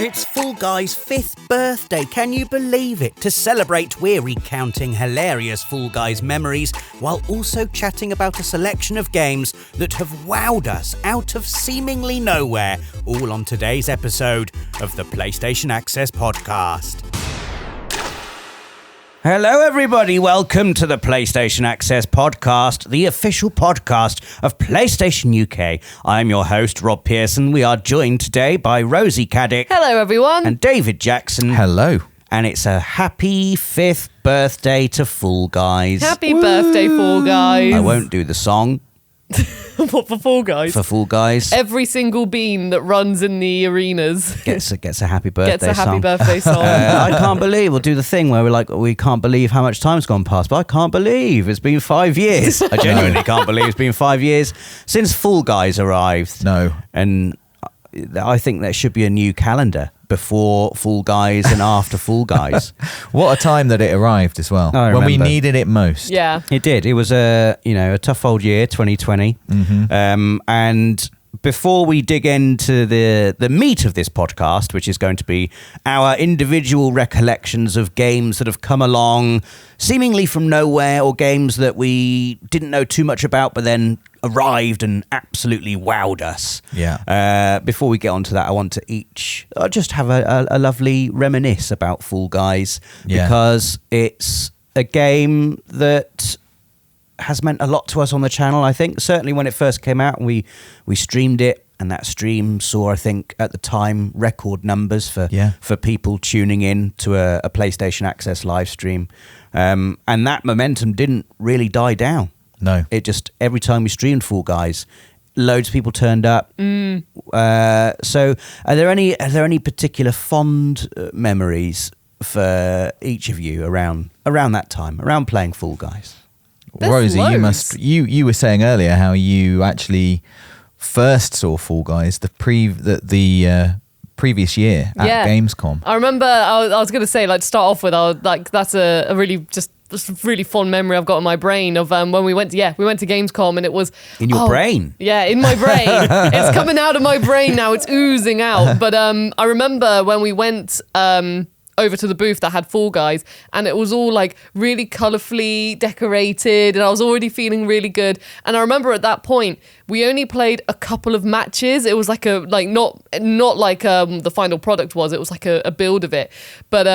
It's Fall Guy's 5th birthday, can you believe it? To celebrate, we're recounting hilarious Fall Guys memories while also chatting about a selection of games that have wowed us out of seemingly nowhere, all on today's episode of the PlayStation Access Podcast. Hello everybody, welcome to the PlayStation Access Podcast, the official podcast of PlayStation UK. I'm your host, Rob Pearson. We are joined today by Rosie Caddick. Hello everyone. And David Jackson. Hello. And it's a happy 5th birthday to Fall Guys. Happy birthday, Fall Guys. I won't do the song. What, for Fall Guys? For Fall Guys. Every single bean that runs in the arenas gets a happy birthday song. Gets a happy birthday song. I can't believe, we'll do the thing where we're like, we can't believe how much time's gone past, but I can't believe it's been 5 years. I genuinely can't believe it's been 5 years since Fall Guys arrived. No. And I think there should be a new calendar. Before Fall Guys and after Fall Guys. What a time that it arrived as well. I when we remember. needed it most. Yeah. It did. It was a tough old year, 2020. Mm-hmm. And before we dig into the meat of this podcast, which is going to be our individual recollections of games that have come along seemingly from nowhere, or games that we didn't know too much about but then arrived and absolutely wowed us. Yeah. Before we get on to that, I want to just have a lovely reminisce about Fall Guys, because it's a game that has meant a lot to us on the channel. I think certainly when it first came out, we streamed it, and that stream saw, I think at the time, record numbers for people tuning in to a PlayStation Access live stream, and that momentum didn't really die down. No. It just, every time we streamed Fall Guys, loads of people turned up. So are there any particular fond memories for each of you around that time, around playing Fall Guys? There's Rosie, loads. you were saying earlier how you actually first saw Fall Guys the previous year at Gamescom. I remember I was going to say, like, to start off with, that's a really just a really fond memory I've got in my brain of when we went to Gamescom, and it was in your brain. Yeah, in my brain. It's coming out of my brain now. It's oozing out. But I remember when we went over to the booth that had Fall Guys, and it was all like really colourfully decorated, and I was already feeling really good. And I remember at that point we only played a couple of matches. It was like not like the final product was. It was like a build of it. But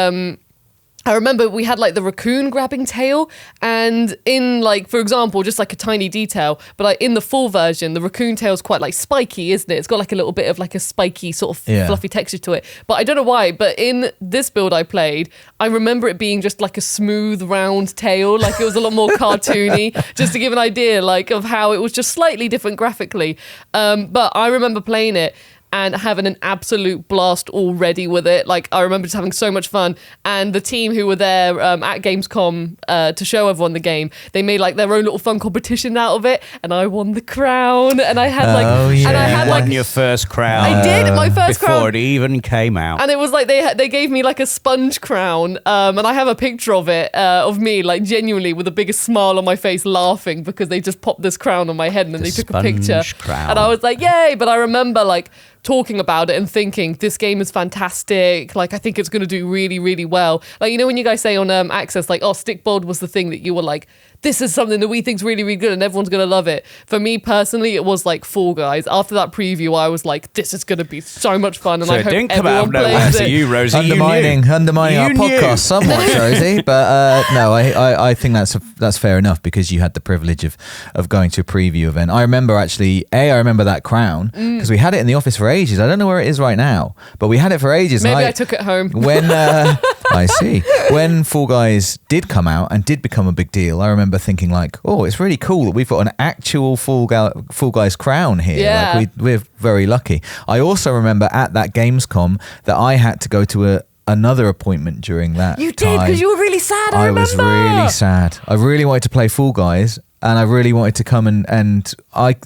I remember we had like the raccoon grabbing tail, and in, like, for example, just like a tiny detail, but like in the full version, the raccoon tail's quite like spiky, isn't it? It's got like a little bit of like a spiky sort of fluffy texture to it. But I don't know why, but in this build I played, I remember it being just like a smooth round tail, like it was a lot more cartoony, just to give an idea like of how it was just slightly different graphically. But I remember playing it and having an absolute blast already with it. Like, I remember just having so much fun. And the team who were there at Gamescom to show everyone the game, they made like their own little fun competition out of it, and I won the crown. And I had won your first crown. I did, my first crown before it even came out. And it was like they gave me like a sponge crown, and I have a picture of it of me like genuinely with the biggest smile on my face, laughing because they just popped this crown on my head, and then they took a picture. Crown. And I was like, yay! But I remember like talking about it and thinking, this game is fantastic. Like, I think it's going to do really, really well. Like, you know, when you guys say on Access, like, oh, Stickbold was the thing that you were like, this is something that we think's really, really good and everyone's going to love it. For me personally, it was like Fall Guys. After that preview, I was like, this is going to be so much fun, and so I hope didn't come out everyone of nowhere plays to it. you, Rosie. Undermining our podcast somewhat, Rosie. But no, I think that's fair enough, because you had the privilege of going to a preview event. I remember actually, I remember that crown because we had it in the office for ages. I don't know where it is right now, but we had it for ages. Maybe I took it home. When I see. When Fall Guys did come out and did become a big deal, I remember thinking like, oh, it's really cool that we've got an actual Fall Guys crown here. Yeah. Like we're very lucky. I also remember at that Gamescom that I had to go to another appointment during that You did, because you were really sad, I remember. was really sad. I really wanted to play Fall Guys, and I really wanted to come and I,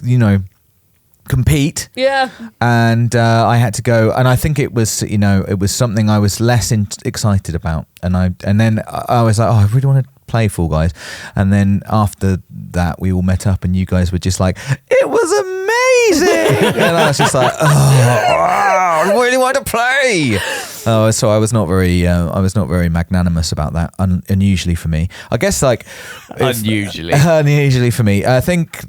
compete. Yeah. And I had to go, and I think it was, it was something I was less excited about. And then I was like, oh, I really want to play Fall Guys. And then after that, we all met up, and you guys were just like, "It was amazing," and I was just like, "Oh, I really want to play." So I was not very magnanimous about that. Unusually for me, I guess. Unusually for me, I think,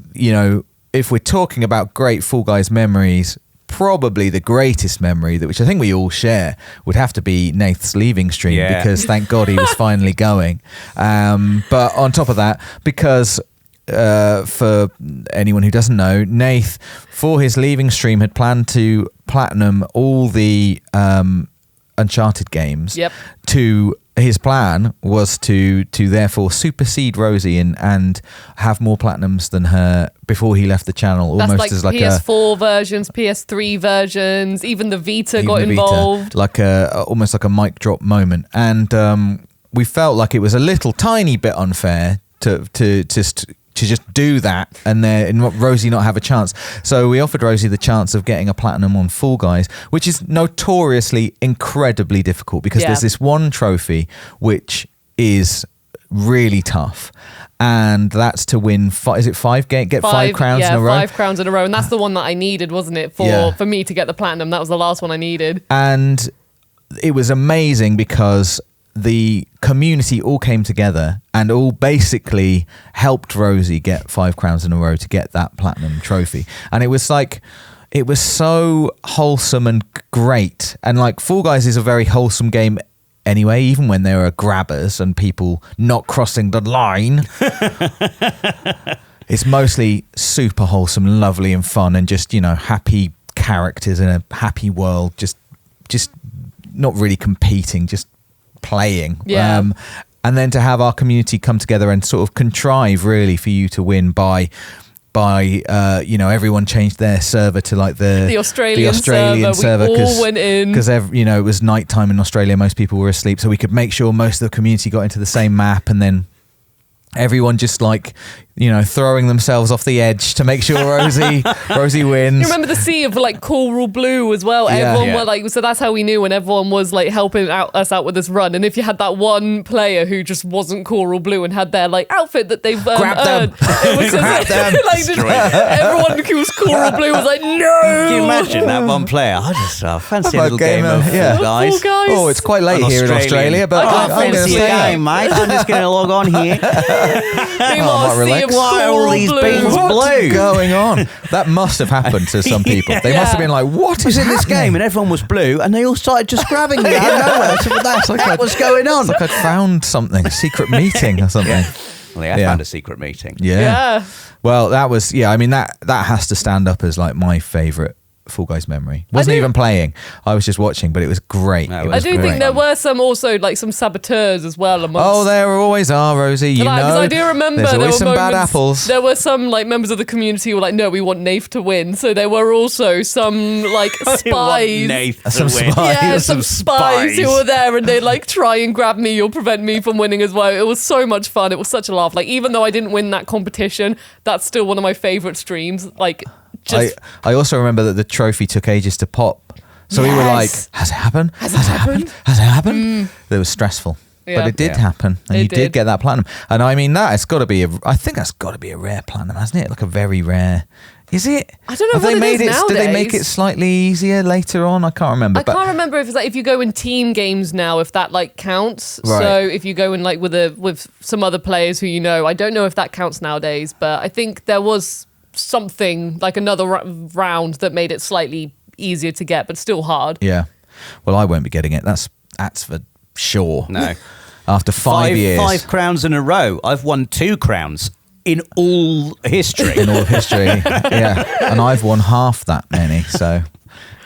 if we're talking about great Fall Guys memories, probably the greatest memory, which I think we all share, would have to be Nath's leaving stream, because thank God he was finally going. But on top of that, because for anyone who doesn't know, Nath, for his leaving stream, had planned to platinum all the Uncharted games. Yep. His plan was to therefore supersede Rosie and have more platinums than her before he left the channel. That's almost as like PS4 versions, PS3 versions, even the Vita got involved. Almost like a mic drop moment. And we felt like it was a little tiny bit unfair to just do that and Rosie not have a chance. So we offered Rosie the chance of getting a platinum on Fall Guys, which is notoriously incredibly difficult, because there's this one trophy which is really tough, and that's to win get 5 crowns in a row. 5 crowns in a row, and that's the one that I needed, wasn't it, for me to get the platinum. That was the last one I needed. And it was amazing because the community all came together and all basically helped Rosie get 5 crowns in a row to get that platinum trophy. And it was so wholesome and great. And like, Fall Guys is a very wholesome game anyway, even when there are grabbers and people not crossing the line. It's mostly super wholesome, lovely and fun, and just, happy characters in a happy world, just not really competing, just playing. And then to have our community come together and sort of contrive really for you to win by everyone changed their server to like the Australian server, we all went in because it was nighttime in Australia, most people were asleep, so we could make sure most of the community got into the same map, and then everyone just throwing themselves off the edge to make sure Rosie wins. You remember the sea of like coral blue as well? Everyone were so that's how we knew when everyone was like helping us out with this run. And if you had that one player who just wasn't coral blue and had their like outfit that they've earned, it was just everyone who was coral blue was like, no. Can you imagine that one player? I just fancy a little game of Fall Guys. Oh, it's quite late here in Australia, but I'm going to say, mate, I'm just going to log on here. Why are all these beans blue? What's going on? That must have happened to some people. They must have been like, what is in this game? And everyone was blue, and they all started just grabbing me out of nowhere. So that's what's going on. It's like I'd found something, a secret meeting or something. Well, I found a secret meeting. Yeah. Well, that was, I mean, that has to stand up as like my favourite Fall Guys memory. Wasn't even playing, I was just watching, but it was great. I do think there were some saboteurs as well amongst. There always are, Rosie, because I do remember there's there always were some bad apples. There were some like members of the community who were like, no, we want Nath to win. So there were also some like spies. Some spies who were there, and they like try and grab me or prevent me from winning as well. It was so much fun. It was such a laugh. Like, even though I didn't win that competition, that's still one of my favourite streams. Like, I also remember that the trophy took ages to pop. So we were like, has it happened? Has it happened? It was stressful. Yeah. But it did happen. And you did get that platinum. And I mean, I think that's got to be a rare platinum, hasn't it? Like a very rare. Is it? I don't know what it is nowadays. Did they make it slightly easier later on? I can't remember. I can't remember if it's like if you go in team games now, if that like counts. Right. So if you go in like with some other players who I don't know if that counts nowadays. But I think there was something like another round that made it slightly easier to get, but still hard. Yeah. Well, I won't be getting it. That's for sure. No. After 5 years. 5 crowns in a row. I've won 2 crowns in all history. Yeah. And I've won half that many. So,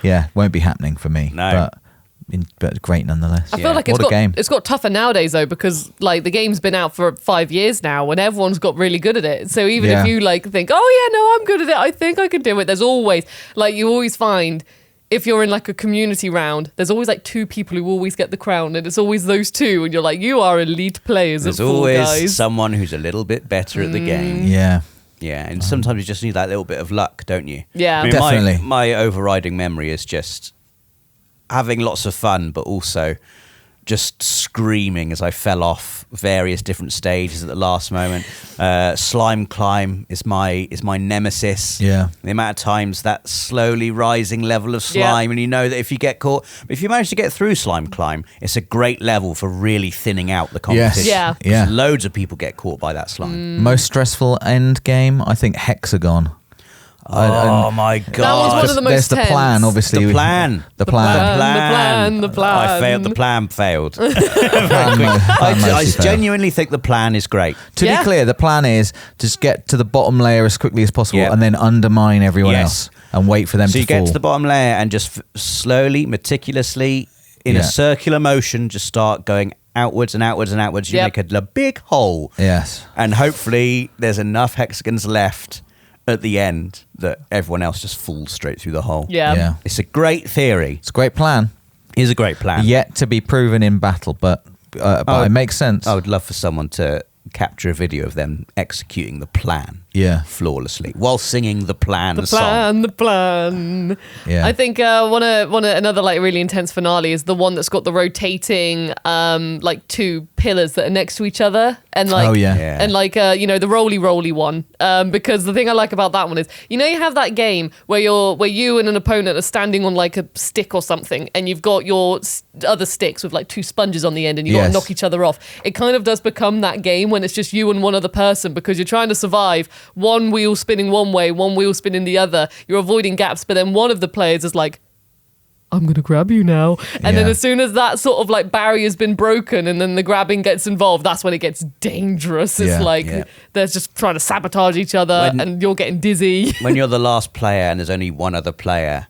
yeah, won't be happening for me. No. But great nonetheless. I feel like it's got tougher nowadays though, because like the game's been out for 5 years now and everyone's got really good at it. So even if you like think, oh yeah, no, I'm good at it, I think I can do it, there's always like, you always find if you're in like a community round, there's always like 2 people who always get the crown, and it's always those 2, and you're like, you are elite players. There's always someone who's a little bit better at the game. Yeah, and sometimes you just need that little bit of luck, don't you? Yeah, I mean, definitely. My overriding memory is just having lots of fun, but also just screaming as I fell off various different stages at the last moment. Slime climb is my nemesis. Yeah. The amount of times that slowly rising level of slime, and you know that if you get caught, if you manage to get through slime climb, it's a great level for really thinning out the competition. Yes. Yeah. Loads of people get caught by that slime. Most stressful end game, I think Hexagon. Oh my god! That was one of the most There's the tense. plan, obviously. The plan. The plan. The plan. I failed. The plan failed. Plan I mostly failed. genuinely think the plan is great. To be clear, the plan is just get to the bottom layer as quickly as possible Yeah. and then undermine everyone Yes. else and wait for them So to you fall. get to the bottom layer and just slowly, meticulously, in a circular motion, just start going outwards and outwards and outwards. You make a big hole. Yes. And hopefully there's enough hexagons left at the end that everyone else just falls straight through the hole. Yeah. It's a great theory. It's a great plan. It is a great plan. Yet to be proven in battle, but it makes sense. I would love for someone to capture a video of them executing the plan flawlessly while singing the plan song. The plan. Yeah. I think another like really intense finale is the one that's got the rotating like two pillars that are next to each other and like and like the roly one. Because the thing I like about that one is you have that game where you and an opponent are standing on like a stick or something and you've got your other sticks with like two sponges on the end and you got to knock each other off. It kind of does become that game when it's just you and one other person because you're trying to survive, one wheel spinning one way, one wheel spinning the other. You're avoiding gaps, but then one of the players is like, I'm going to grab you now. And then as soon as that sort of like barrier's been broken and then the grabbing gets involved, that's when it gets dangerous. It's they're just trying to sabotage each other and you're getting dizzy. When you're the last player and there's only one other player,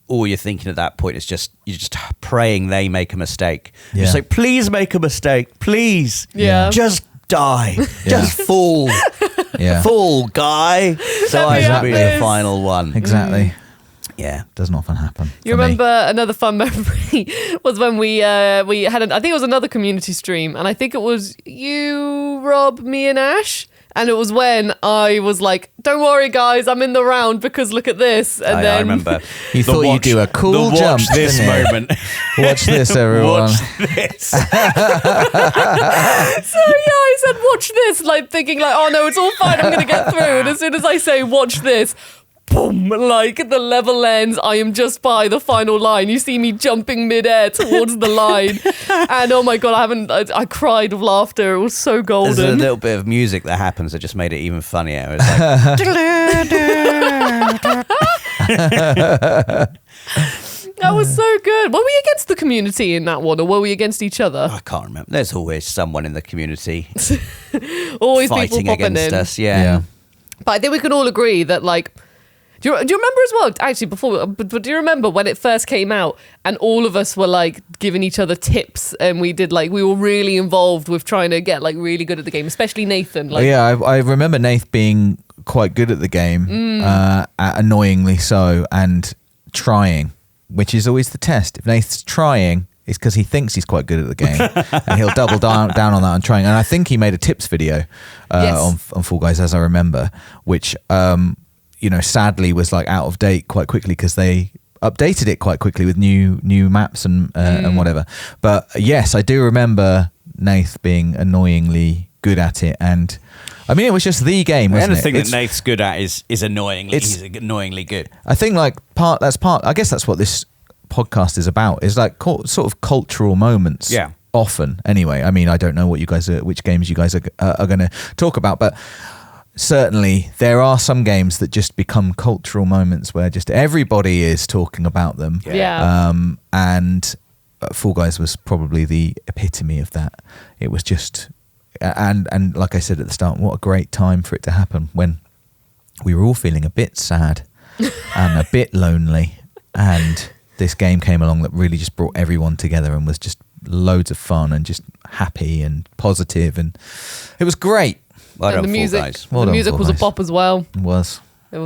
all you're thinking at that point is you're just praying they make a mistake. Just like, please make a mistake. Please. Yeah. Just die. Just fall. Fall, guy. So I should be the final one. Exactly. Yeah. Doesn't often happen. You remember another fun memory was when we had I think it was another community stream and I think it was you, Rob, me and Ash. And it was when I was like, don't worry, guys, I'm in the round because look at this. And I remember. You thought you'd do a cool the jump. Watch this moment. Watch this, everyone. Watch this. So I said, watch this, like thinking like, oh no, it's all fine, I'm going to get through. And as soon as I say, watch this, boom, like the level ends. I am just by the final line. You see me jumping midair towards the line. And oh my God, I cried of laughter. It was so golden. There's a little bit of music that happens that just made it even funnier. It's like, that was so good. Were we against the community in that one or were we against each other? I can't remember. There's always someone in the community Always fighting people popping against in. us. Yeah. But I think we can all agree that like, do you remember as well, actually, but do you remember when it first came out and all of us were like giving each other tips and we were really involved with trying to get like really good at the game, especially Nathan. Like, I remember Nath being quite good at the game, annoyingly so, and trying, which is always the test. If Nath's trying, it's because he thinks he's quite good at the game and he'll double down on that and trying. And I think he made a tips video on Fall Guys, as I remember, which... sadly was like out of date quite quickly because they updated it quite quickly with new maps and whatever. But yes, I do remember Nath being annoyingly good at it, and I mean it was just the game. Wasn't Anything it? that Nath's good at is annoyingly. He's annoyingly good. I think like I guess that's what this podcast is about. Is like sort of cultural moments. Yeah. Often, anyway. I mean, I don't know which games you guys are going to talk about, but. Certainly, there are some games that just become cultural moments where just everybody is talking about them. Yeah. And Fall Guys was probably the epitome of that. It was just, and like I said at the start, what a great time for it to happen when we were all feeling a bit sad and a bit lonely. And this game came along that really just brought everyone together and was just loads of fun and just happy and positive, and it was great. And the music was a bop as well. It was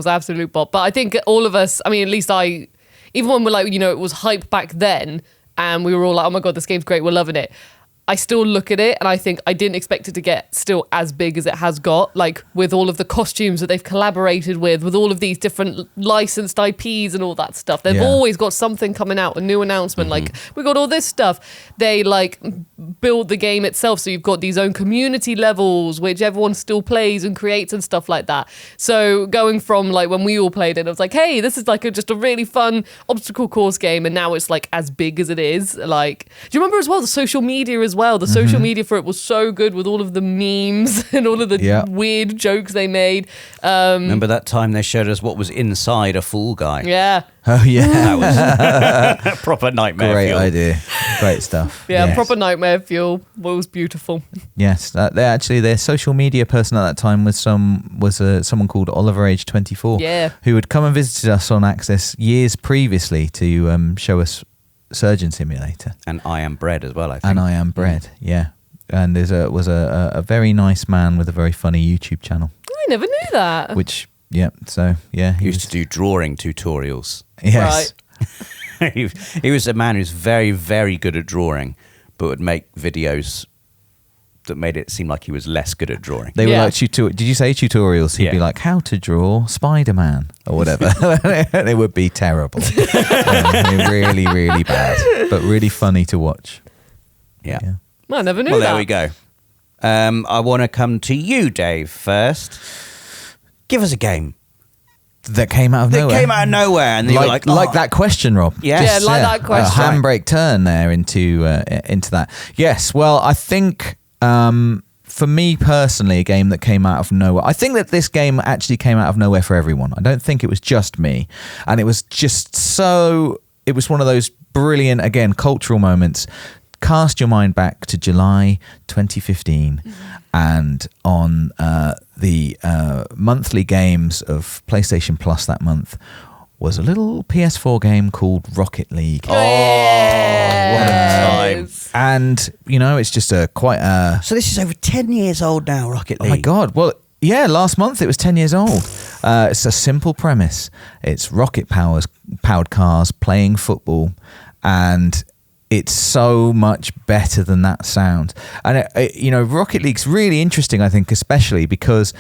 absolute bop. But I think all of us, I mean, at least I, even when we're like, it was hype back then and we were all like, oh my God, this game's great, we're loving it. I still look at it and I think I didn't expect it to get still as big as it has got, like with all of the costumes that they've collaborated with all of these different licensed IPs and all that stuff. They've always got something coming out, a new announcement, like we got all this stuff. They like build the game itself, so you've got these own community levels which everyone still plays and creates and stuff like that. So going from like when we all played it, I was like, hey, this is like just a really fun obstacle course game, and now it's like as big as it is. Like, do you remember as well the social media as well? The social media for it was so good with all of the memes and all of the weird jokes they made. Remember that time they showed us what was inside a Fall Guy? Yeah. Oh yeah, that was proper nightmare. Great fuel. idea, great stuff. Yeah, proper nightmare fuel. It was beautiful. Yes, their social media person at that time was someone called Oliver Age 24. Yeah, who had come and visited us on Access years previously to show us Surgeon Simulator and I Am Bread as well. I think. And I Am Bread, yeah. And there was a very nice man with a very funny YouTube channel. I never knew that. Which, yeah, so yeah, he used to do drawing tutorials. Yes. Right. he was a man who's very, very good at drawing, but would make videos that made it seem like he was less good at drawing. They were like did you say tutorials? He'd be like, how to draw Spider-Man or whatever. They would be terrible. Really, really bad, but really funny to watch. Yeah. Well, I never knew that. Well, there we go. I want to come to you, Dave, first. Give us a game. That came out of nowhere. That came out of nowhere, and you were like, like that question, Rob. Yes. Yeah, like that question. A handbrake turn there into that. Yes. Well, I think for me personally, a game that came out of nowhere. I think that this game actually came out of nowhere for everyone. I don't think it was just me, and it was just so. It was one of those brilliant, again, cultural moments. Cast your mind back to July 2015, and on the monthly games of PlayStation Plus that month was a little PS4 game called Rocket League. Oh, what a time. And, it's just quite a... So this is over 10 years old now, Rocket League. Oh my God. Well, yeah, last month it was 10 years old. It's a simple premise. It's rocket-powered cars playing football, and... it's so much better than that sound. And, Rocket League's really interesting, I think, especially because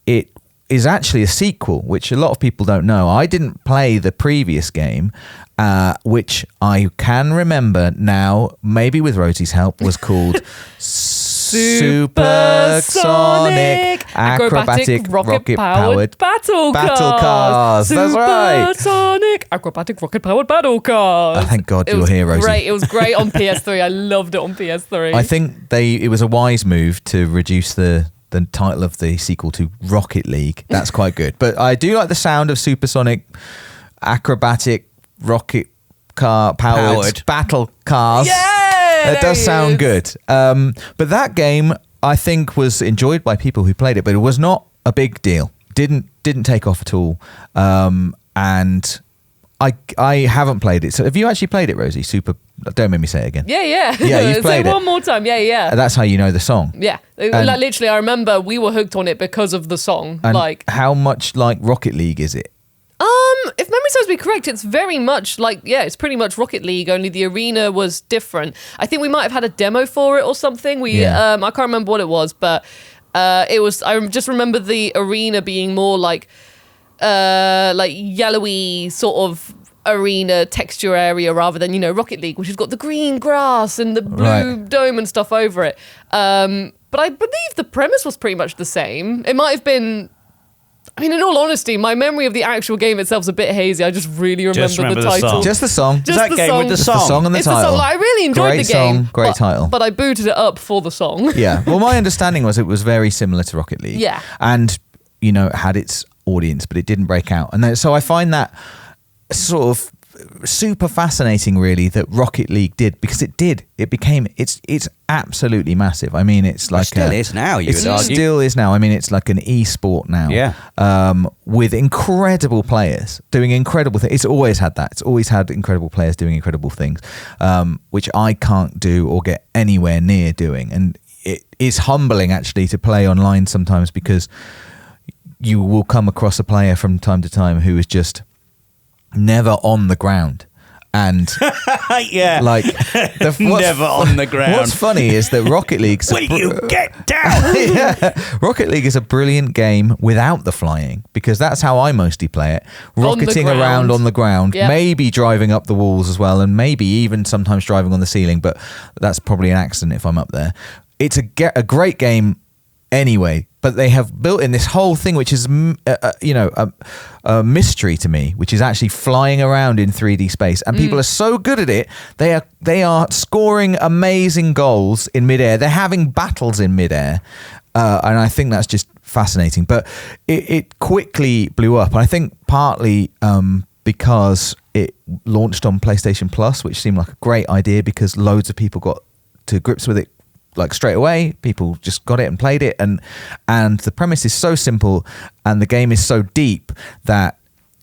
it is actually a sequel, which a lot of people don't know. I didn't play the previous game, which I can remember now, maybe with Rosie's help, was called Supersonic Acrobatic Rocket-Powered Battle Cars. That's right. Supersonic Acrobatic Rocket-Powered Battle Cars. Oh, thank God you're here, Rosie. Great. It was great on PS3. I loved it on PS3. I think it was a wise move to reduce the title of the sequel to Rocket League. That's quite good. But I do like the sound of Supersonic Acrobatic Rocket Car Powered Battle Cars. Yeah, it does sound good. But that game, I think, was enjoyed by people who played it, but it was not a big deal. Didn't take off at all. And I haven't played it. So have you actually played it, Rosie? Don't make me say it again. Yeah. Yeah, you've played it. Say one more time. Yeah. That's how you know the song. Yeah. Like literally, I remember we were hooked on it because of the song. And like, how much like Rocket League is it? If memory serves me correct, it's very much like, it's pretty much Rocket League, only the arena was different. I think we might have had a demo for it or something. I can't remember what it was, but it was, I just remember the arena being more like yellowy sort of arena texture area rather than, Rocket League, which has got the green grass and the blue dome and stuff over it. But I believe the premise was pretty much the same. It might have been... I mean, in all honesty, my memory of the actual game itself is a bit hazy. I just really remember the title. Just the song. Just that the game song. with the Just song. the song and the It's title. the song. Like, I really enjoyed Great the game. Song, great title. But I booted it up for the song. Yeah. Well, my understanding was it was very similar to Rocket League. Yeah. And, it had its audience, but it didn't break out. And so I find that sort of super fascinating, really, that Rocket League did, because it did. It became, it's absolutely massive. I mean, it's like... It still is now, you would argue. It still is now. I mean, it's like an e-sport now. Yeah. With incredible players doing incredible things. It's always had that. It's always had incredible players doing incredible things, which I can't do or get anywhere near doing. And it is humbling, actually, to play online sometimes, because you will come across a player from time to time who is just never on the ground. And yeah, like never on the ground. What's funny is that Rocket League. Will you get down? Rocket League is a brilliant game without the flying, because that's how I mostly play it. Rocketing around on the ground, maybe driving up the walls as well, and maybe even sometimes driving on the ceiling. But that's probably an accident if I'm up there. It's a great game anyway. But they have built in this whole thing, which is, a mystery to me, which is actually flying around in 3D space. And people are so good at it. They are scoring amazing goals in midair. They're having battles in midair. And I think that's just fascinating. But it quickly blew up. And I think partly because it launched on PlayStation Plus, which seemed like a great idea because loads of people got to grips with it like straight away. People just got it and played it, and the premise is so simple and the game is so deep that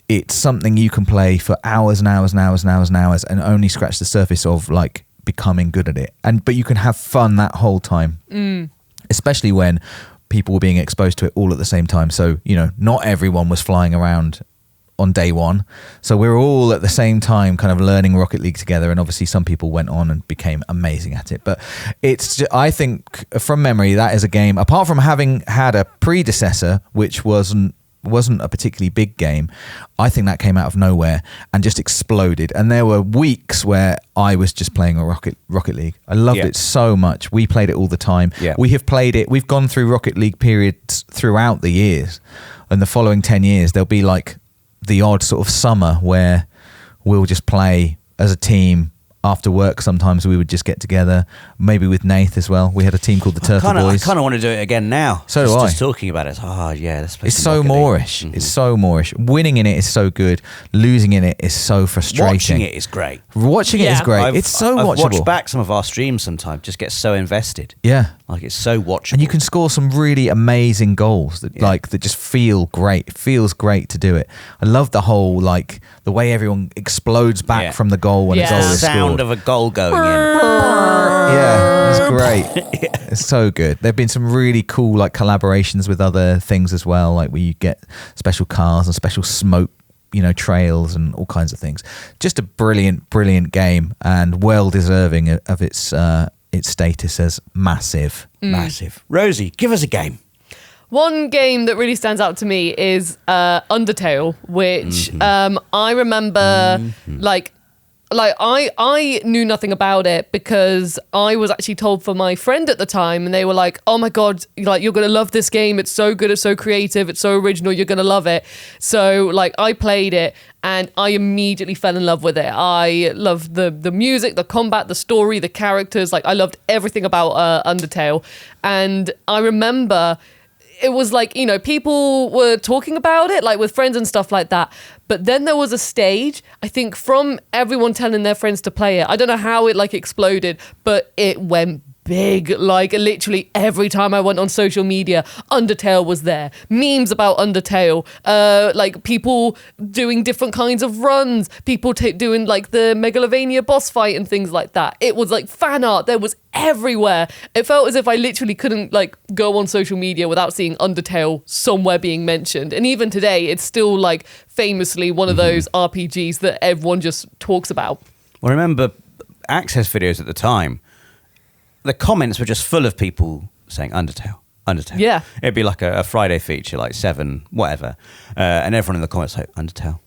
it's something you can play for hours and hours and hours and hours and hours and only scratch the surface of like becoming good at it. But you can have fun that whole time, especially when people were being exposed to it all at the same time. So not everyone was flying around on day one, so we're all at the same time kind of learning Rocket League together, and obviously some people went on and became amazing at it. But I think from memory, that is a game, apart from having had a predecessor which wasn't a particularly big game, I think that came out of nowhere and just exploded. And there were weeks where I was just playing a Rocket League. I loved it so much. We played it all the time. We have played it, we've gone through Rocket League periods throughout the years, and the following 10 years there'll be like the odd sort of summer where we'll just play as a team after work. Sometimes we would just get together, maybe with Nath as well. We had a team called the Turtle Boys. I kind of want to do it again now. So do I. Just talking about it. Oh yeah, let's play. It's so Moorish. It's so Moorish. Winning in it is so good. Losing in it is so frustrating. Watching it is great. Watching it is great. It's so watchable. I've watched back some of our streams sometimes. Just get so invested. Yeah. Like it's so watchable. And you can score some really amazing goals that that just feel great. It feels great to do it. I love the whole the way everyone explodes back from the goal when a goal is scored. The sound of a goal going in. Yeah, it's great. It's so good. There've been some really cool collaborations with other things as well, like where you get special cars and special smoke trails and all kinds of things. Just a brilliant game, and well deserving of its status as massive. Rosie, give us a game. One game that really stands out to me is Undertale, which I remember I knew nothing about it because I was actually told from my friend at the time, and they were like, oh my God, you're going to love this game. It's so good. It's so creative. It's so original. You're going to love it. So I played it and I immediately fell in love with it. I loved the music, the combat, the story, the characters. I loved everything about Undertale. And I remember it was people were talking about it, with friends and stuff like that. But then there was a stage, I think, from everyone telling their friends to play it. I don't know how it exploded, but it went big. Literally every time I went on social media, Undertale was there. Memes about Undertale. People doing different kinds of runs. People doing the Megalovania boss fight and things like that. It was fan art. There was everywhere. It felt as if I literally couldn't go on social media without seeing Undertale somewhere being mentioned. And even today, it's still famously one of those RPGs that everyone just talks about. Well, I remember Access videos at the time. The comments were just full of people saying Undertale. Yeah. It'd be like a Friday feature, 7, whatever. And everyone in the comments Undertale.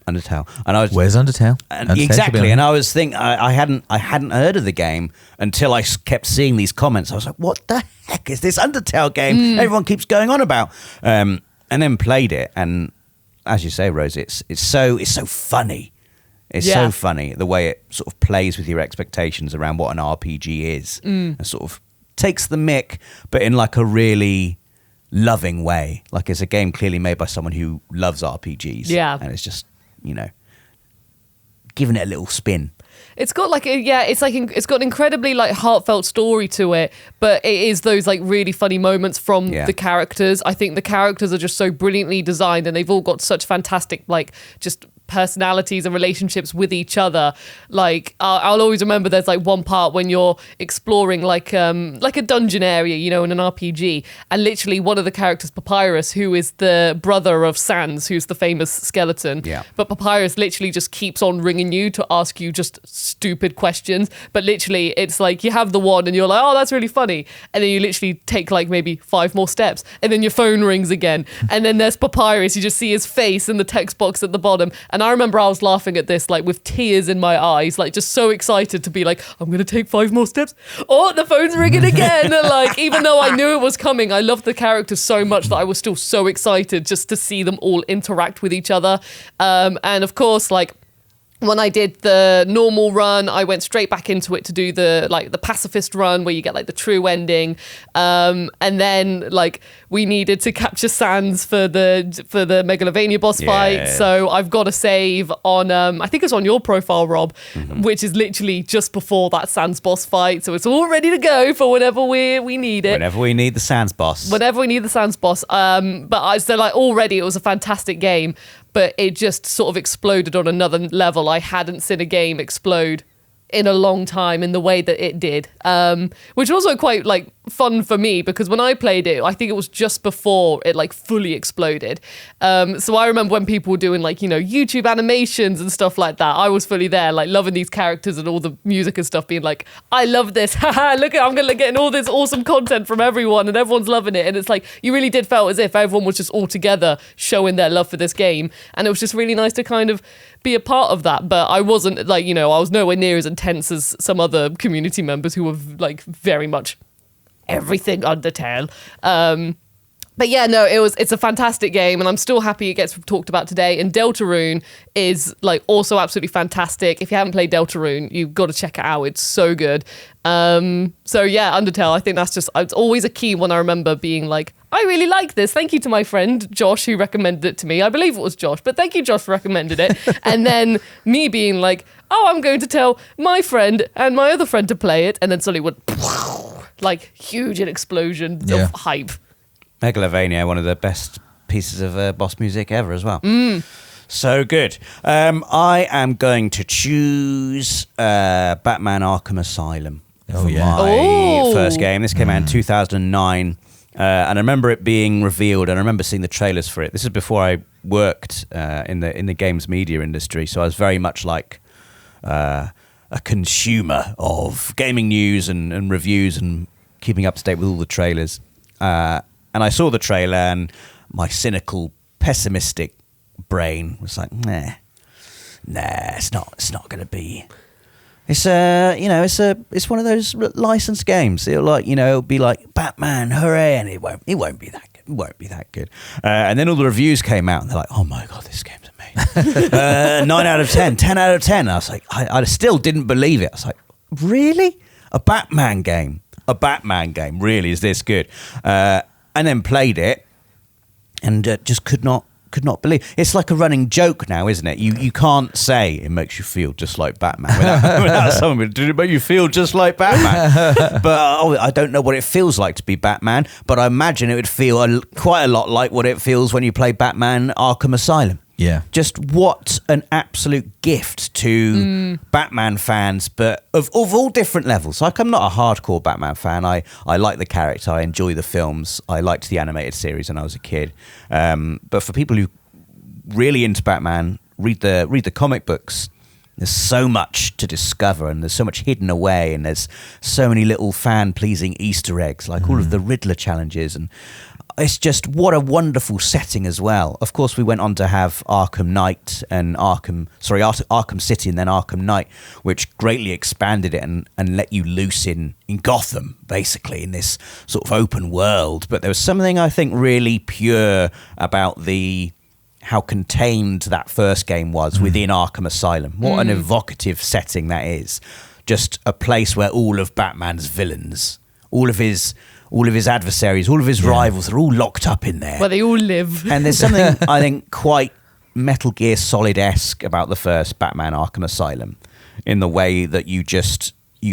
And I was, where's Undertale? Exactly. And I was thinking, I hadn't heard of the game until I kept seeing these comments. I was like, what the heck is this Undertale game everyone keeps going on about? And then played it. And as you say, Rose, it's so funny. It's so funny the way it sort of plays with your expectations around what an RPG is, and sort of takes the mick, but in a really loving way. It's a game clearly made by someone who loves RPGs. Yeah. And it's just, giving it a little spin. It's got it's got an incredibly heartfelt story to it, but it is those really funny moments from the characters. I think the characters are just so brilliantly designed, and they've all got such fantastic just personalities and relationships with each other. Like I'll always remember there's like one part when you're exploring like a dungeon area, you know, in an RPG, and literally one of the characters, Papyrus, who is the brother of Sans, who's the famous skeleton, but Papyrus literally just keeps on ringing you to ask you just stupid questions, but literally it's like you have the one and you're like, oh, that's really funny, and then you literally take like maybe 5 more steps and then your phone rings again, and then there's Papyrus, you just see his face in the text box at the bottom. And I remember I was laughing at this, like with tears in my eyes, like just so excited to be like, I'm going to take 5 more steps. Oh, the phone's ringing again. And like, even though I knew it was coming, I loved the characters so much that I was still so excited just to see them all interact with each other. And of course, like, when I did the normal run, I went straight back into it to do the pacifist run where you get like the true ending. And then like we needed to capture Sans for the Megalovania boss fight. So I've got a save on, I think it's on your profile, Rob, which is literally just before that Sans boss fight. So it's all ready to go for whenever we need it. Whenever we need the Sans boss. Whenever we need the Sans boss. So like already it was a fantastic game, but it just sort of exploded on another level. I hadn't seen a game explode in a long time in the way that it did, which was also quite like fun for me, because when I played it, I think it was just before it like fully exploded. So I remember when people were doing like, you know, YouTube animations and stuff like that, I was fully there, like loving these characters and all the music and stuff, being like, I love this. Haha, look, I'm gonna get all this awesome content from everyone and everyone's loving it. And it's like, you really did felt as if everyone was just all together showing their love for this game. And it was just really nice to kind of be a part of that. But I wasn't like, you know, I was nowhere near as intense as some other community members who were like very much everything Undertale. But yeah, no, it's a fantastic game, and I'm still happy it gets talked about today. And Deltarune is like also absolutely fantastic. If you haven't played Deltarune, you've got to check it out. It's so good. So yeah, Undertale, I think that's just, it's always a key one. I remember being like, I really like this. Thank you to my friend Josh who recommended it to me. I believe it was Josh, but thank you, Josh, for recommending it. And then me being like, oh, I'm going to tell my friend and my other friend to play it, and then suddenly went like huge an explosion of hype. Megalovania, one of the best pieces of boss music ever as well. So good. I am going to choose Batman Arkham Asylum for my first game. This came out in 2009. And I remember it being revealed, and I remember seeing the trailers for it. This is before I worked in the games media industry, so I was very much like a consumer of gaming news and reviews and keeping up to date with all the trailers. And I saw the trailer, and my cynical, pessimistic brain was like, nah, it's not going to be. It's it's one of those licensed games. It'll be like Batman, hooray, and it won't be that good. It won't be that good. And then all the reviews came out, and they're like, oh my god, this game's amazing. 9 out of 10, 10 out of 10. I was like, I still didn't believe it. I was like, really? A Batman game? Really? Is this good? And then played it, and just could not believe. It's like a running joke now, isn't it? You can't say it makes you feel just like Batman without someone. Did it make you feel just like Batman? But I don't know what it feels like to be Batman, but I imagine it would feel quite a lot like what it feels when you play Batman Arkham Asylum. Yeah. Just what an absolute gift to Batman fans, but of all different levels. Like, I'm not a hardcore Batman fan. I like the character. I enjoy the films. I liked the animated series when I was a kid. But for people who really into Batman, read the comic books. There's so much to discover, and there's so much hidden away, and there's so many little fan-pleasing Easter eggs, like all of the Riddler challenges, and it's just what a wonderful setting as well. Of course, we went on to have Arkham Knight and Arkham City and then Arkham Knight, which greatly expanded it and let you loose in Gotham, basically, in this sort of open world. But there was something, I think, really pure about how contained that first game was within Arkham Asylum. What an evocative setting that is. Just a place where all of Batman's villains, all of his adversaries, all of his rivals are all locked up in there. Where they all live. And there's something, I think, quite Metal Gear Solid-esque about the first Batman Arkham Asylum, in the way that you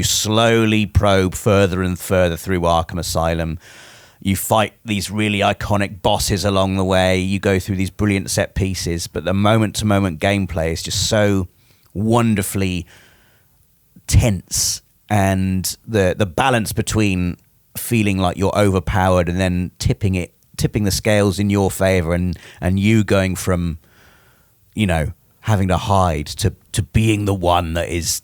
slowly probe further and further through Arkham Asylum. You fight these really iconic bosses along the way. You go through these brilliant set pieces, but the moment-to-moment gameplay is just so wonderfully tense, and the balance between feeling like you're overpowered and then tipping the scales in your favor, and you going from, you know, having to hide to being the one that is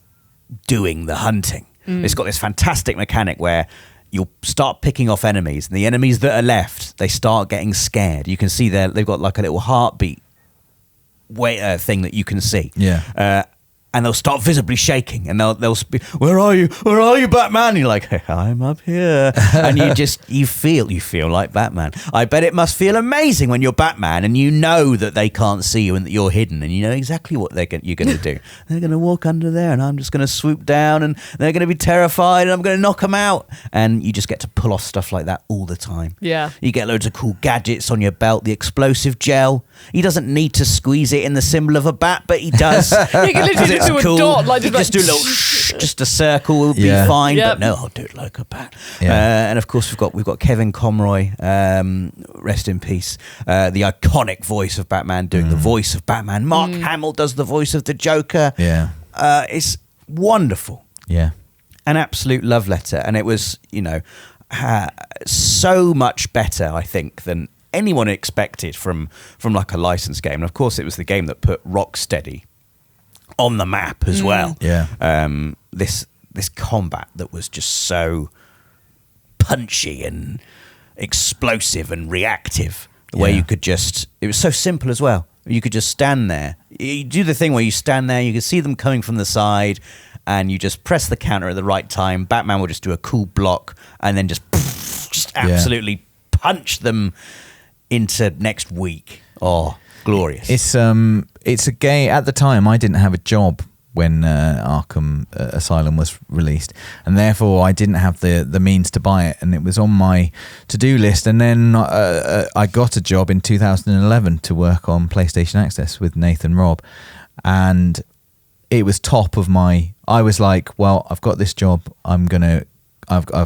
doing the hunting. It's got this fantastic mechanic where you'll start picking off enemies, and the enemies that are left, they start getting scared. You can see they've got like a little heartbeat thing that you can see. Yeah. And they'll start visibly shaking, and they'll be, where are you, Batman? And you're like, hey, I'm up here. And you feel like Batman. I bet it must feel amazing when you're Batman and you know that they can't see you and that you're hidden, and you know exactly what you're going to do. They're going to walk under there, and I'm just going to swoop down, and they're going to be terrified, and I'm going to knock them out. And you just get to pull off stuff like that all the time. Yeah. You get loads of cool gadgets on your belt. The explosive gel. He doesn't need to squeeze it in the symbol of a bat, but he does. You can literally just do a dot, like just do a little just a circle will be fine. Yep. But no, I'll do it like a bat. And of course we've got Kevin Conroy, rest in peace, the iconic voice of Batman doing the voice of Batman. Mark Hamill does the voice of the Joker. Yeah. It's wonderful. Yeah. An absolute love letter, and it was, you know, so much better, I think, than anyone expected from like a licensed game. And of course it was the game that put Rocksteady on the map as well. Yeah. This combat that was just so punchy and explosive and reactive, where you could just, it was so simple as well. You could just stand there. You do the thing where you stand there, you can see them coming from the side, and you just press the counter at the right time. Batman will just do a cool block and then just absolutely punch them into next week. Oh, glorious. It's a game. At the time, I didn't have a job when Arkham Asylum was released, and therefore I didn't have the means to buy it, and it was on my to-do list. And then I got a job in 2011 to work on PlayStation Access with Nathan Robb, and it was top of my, I was like, well, I've got this job, I've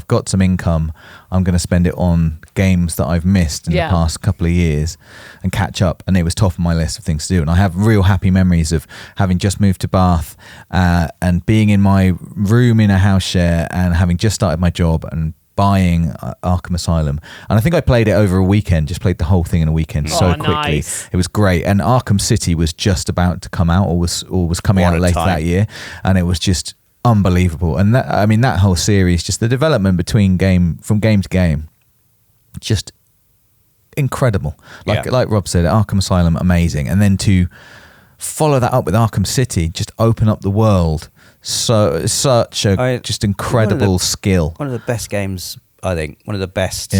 got some income, I'm going to spend it on games that I've missed in the past couple of years and catch up. And it was top of my list of things to do. And I have real happy memories of having just moved to Bath and being in my room in a house share and having just started my job and buying Arkham Asylum. And I think I played it over a weekend, just played the whole thing in a weekend so quickly. Nice. It was great. And Arkham City was just about to come out, or was coming out later that year. And it was just unbelievable. And that whole series, just the development from game to game, just incredible. Like Rob said, Arkham Asylum, amazing. And then to follow that up with Arkham City, just open up the world. So such a just incredible skill. One of the best games, I think. One of the best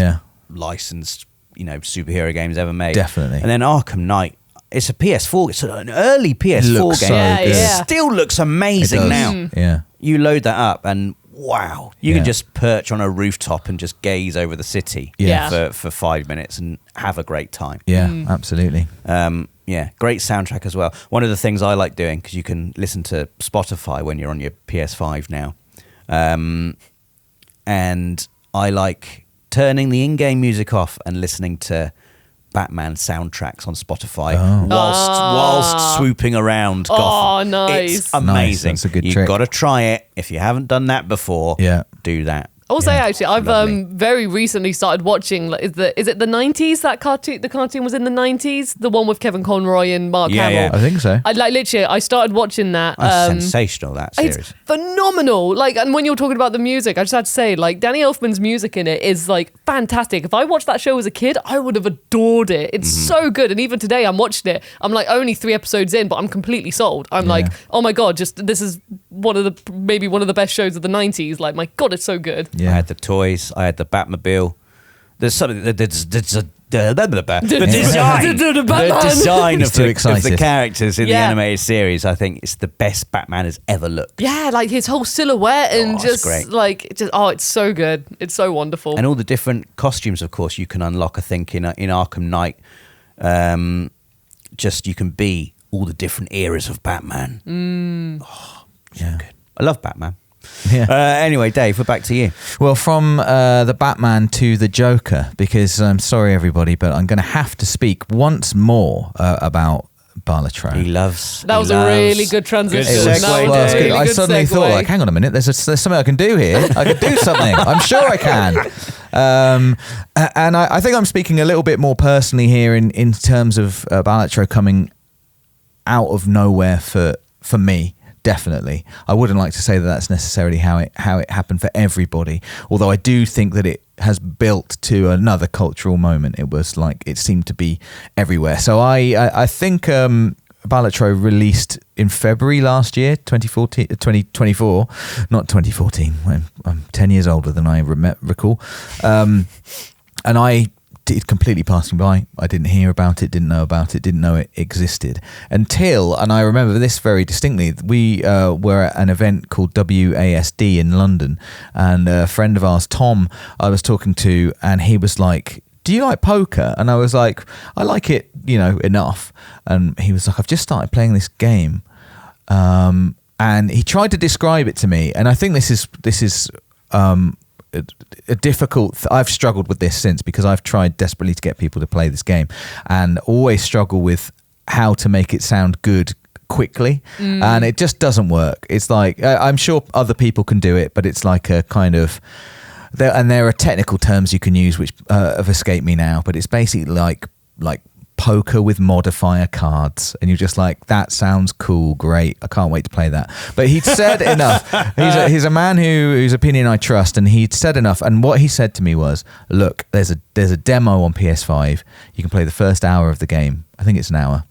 licensed, superhero games ever made. Definitely. And then Arkham Knight. It's a PS4. It's an early PS4 game. It still looks amazing now. Yeah. You load that up and wow, you can just perch on a rooftop and just gaze over the city for 5 minutes and have a great time. Yeah, absolutely. Great soundtrack as well. One of the things I like doing, because you can listen to Spotify when you're on your PS5 now, and I like turning the in-game music off and listening to Batman soundtracks on Spotify whilst swooping around Gotham. Nice. It's amazing. Nice. That's a good trick. You've got to try it. If you haven't done that before, do that. Also, actually, I've very recently started watching. Is it the 90s? That cartoon, the cartoon was in the 90s. The one with Kevin Conroy and Mark Hamill. Yeah. I think so. I started watching that. That's sensational. That series. It's phenomenal. And when you're talking about the music, I just had to say, Danny Elfman's music in it is fantastic. If I watched that show as a kid, I would have adored it. It's so good. And even today, I'm watching it. I'm only 3 episodes in, but I'm completely sold. I'm oh my god, this is maybe one of the best shows of the 90s. My god, it's so good. I had the toys. I had the Batmobile. There's something the design of the characters in the animated series. I think it's the best Batman has ever looked. Yeah, his whole silhouette and it's great. It's so good. It's so wonderful. And all the different costumes, of course, you can unlock. I think in Arkham Knight, you can be all the different eras of Batman. So good. I love Batman. Yeah. Anyway, Dave, we're back to you. Well, from the Batman to the Joker, because I'm sorry, everybody, but I'm going to have to speak once more about Balatro. That was a really good transition. Good segue, Dave. I suddenly thought, like, hang on a minute, there's something I can do here. I can do something. I'm sure I can. And I think I'm speaking a little bit more personally here in terms of Balatro coming out of nowhere for me. Definitely. I wouldn't like to say that that's necessarily how it happened for everybody, although I do think that it has built to another cultural moment. It was like it seemed to be everywhere. So I think Balatro released in February last year, 2024, not 2014. I'm 10 years older than I recall. And it completely passed me by. I didn't hear about it, didn't know about it, didn't know it existed until, and I remember this very distinctly, we were at an event called WASD in London, and a friend of ours, Tom, I was talking to, and he was like, do you like poker? And I was like, I like it, enough. And he was like, I've just started playing this game. And he tried to describe it to me, and I think this is a difficult. I've struggled with this since, because I've tried desperately to get people to play this game, and always struggle with how to make it sound good quickly, and it just doesn't work. It's like I'm sure other people can do it, but it's like a kind of there are technical terms you can use which have escaped me now, but it's basically like poker with modifier cards, and you're just like, that sounds cool, great, I can't wait to play that. But he'd said enough. He's a man whose opinion I trust, and he'd said enough. And what he said to me was, look, there's a demo on PS5. You can play the first hour of the game. I think it's an hour.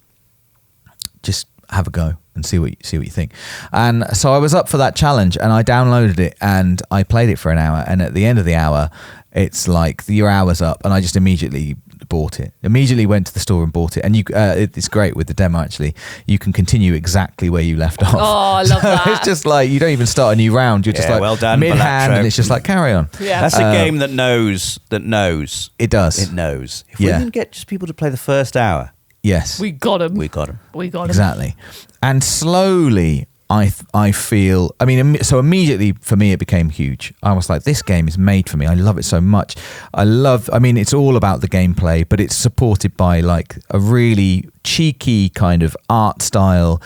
Just have a go and see what you think. And so I was up for that challenge, and I downloaded it and I played it for an hour. And at the end of the hour, it's like your hour's up, and I just immediately bought it. Immediately went to the store and bought it. And it's great with the demo, actually. You can continue exactly where you left off. Oh, I love that. It's just like, you don't even start a new round. You're just like, well done, mid-hand, Balatro. and it's just like, carry on. Yeah. That's a game that knows. It does. It knows. If we can get just people to play the first hour. Yes. We got him. Exactly. And slowly, I feel, so immediately for me it became huge. I was like, this game is made for me. I love it so much. It's all about the gameplay, but it's supported by like a really cheeky kind of art style,